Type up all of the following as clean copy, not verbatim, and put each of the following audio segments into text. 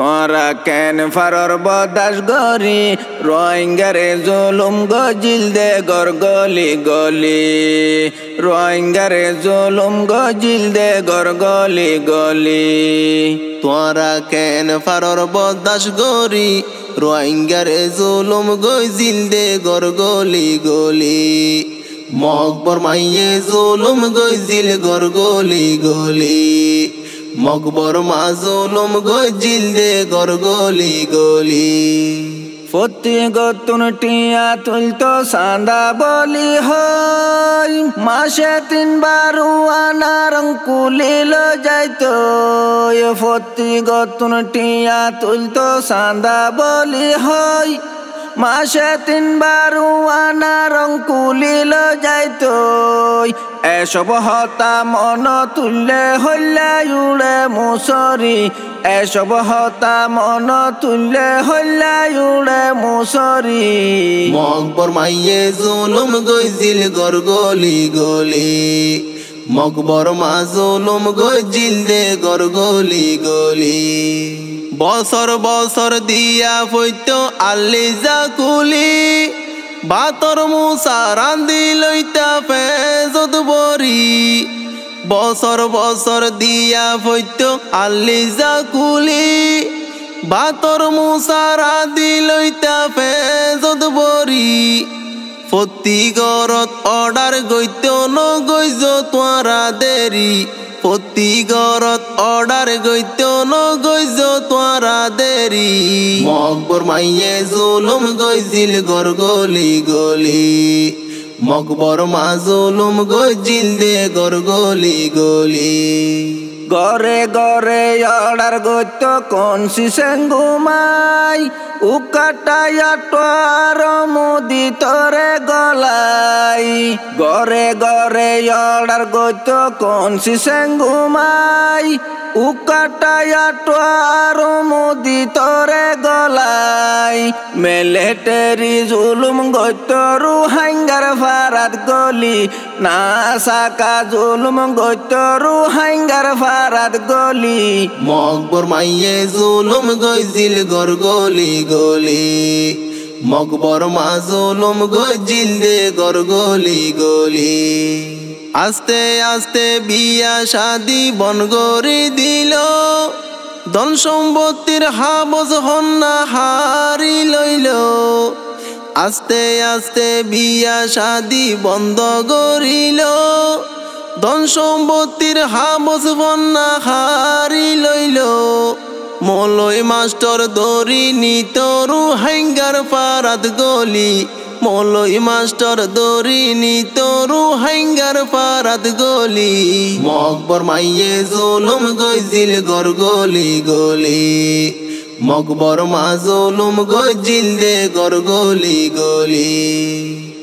তোরা কেন ফারর বদাস গরি রোহিঙ্গারে জুলুম গজিল দে গর গলি গলি রোহিঙ্গারে জুলুম গজিল দে গর গলি গলি তোরা কেন ফারর বদাস গরি রোহিঙ্গারে জুলুম গজিল দে গর গলি গলি মকবর মাইয়ে জুলুম গজিল গর গলি গলি মকবর মা জুলুম গজিল দে গর গলি গলি ফতি গতুন টিয়া তুলতো সান্দা বলি হই মাসে 3 বার আনা রং কুলিল যাইতো ফতি গতুন টিয়া তুলতো সান্দা বলি হই মাসে 3 বার আনা রং কুলিল যাইতো এসব হতা মন তুললে হইলে উড়ে মুসরি এসব হতা মন তুললে হইলে উড়ে মুসরি মকবর মাইয়ে জুলুম গজিল গর গলি গলি মকবর মা জুলুম গজিল দে গর গলি গলি বছর বছর দিয়া ফইতো আল্লিজা কুলি বাতর মুসা রান্দি লইতা ফেজত বরি বছর বছর দিয়া ফইতো আল্লিজা কুলি বাতর মুসা রান্দি লইতা ফেজত বরি ফতি গরত অর্ডার গইত ন গইজ তোরা দেরি ফতি গরত অর্ডার গইত ন গইজ তোরা দেরি মকবর মাইয়ে জুলুম গজিল গর গলি গলি মকবর মা জুলুম গজিল দে গর গলি গলি গরে গরে অর্ডার গইত কোন সিসেঙ্গুমাই উকাটায়া তোর মুদি তোরে গলাই গরে গরে অর্ডার গইত কোন সিসেঙ্গুমাই উকাটায়া তোর মুদি তোরে গলাই মিলিটারি জুলুম গইত রোহিঙ্গার ফারাত গলি না সাকা জুলুম গইত রোহিঙ্গার ফারাত গলি মকবর মাইয়ে জুলুম গজিল গর গলি গলি মকবর মা জুলুম গজিল দে গর গলি গলি আস্তে আস্তে বিয়া শাদি বনগরি দিল ধন সম্পত্তির হাবজ হন্না হারি লইল আস্তে আস্তে বিয়া শাদি বন্ধ করিল ধন সম্পত্তির হাবজ হন্না হারি লইল মলয় মাস্টার দরি নিত রোহিঙ্গার ফারাত গলি মলয় মাস্টার দরি নিত রোহিঙ্গার ফারাত গলি মকবর মাইয়ে জুলুম গজিল গর গলি গলি মকবর মা জুলুম গজিল দে গর গলি গলি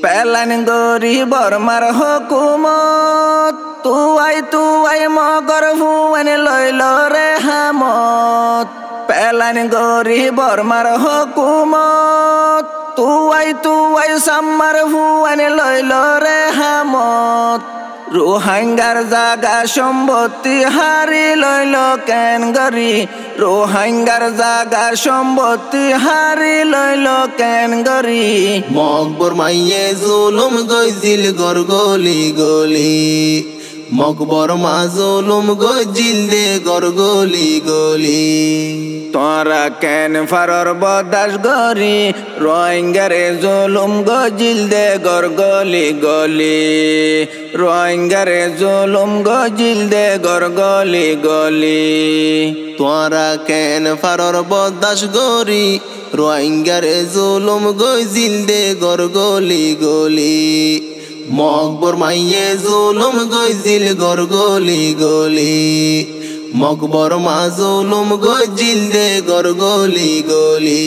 পেলান গরি বর্মার হুকুমত তুয়াই মগর ভুয়ান লইল রে হামত পেলান গরি বর্মার হুকুমত তুয়াই সাম্মার ভুয়ান লইল রে হামত রোহিঙ্গার জাগা সম্পত্তি হারি লইল কেন গরি রোহিঙ্গার জাগা সম্পত্তি হারি লইল কেন গরি মকবর মাইয়ে জুলুম গজিল গর গলি গলি মকবর মা জুলুম গজিল দে গর গলি গলি তোরা কেন ফারর বদাস গরি রোহিঙ্গারে জুলুম গজিল দে গর গলি গলি রোহিঙ্গারে জুলুম গজিল দে গর গলি গলি তোরা কেন ফারর বদাস গরি রোহিঙ্গারে জুলুম গজিল দে গর গলি গলি মকবর মাইয়ে জুলুম গজিল গর গলি গলি মকবর মা জুলুম গজিল দে গর গলি গলি।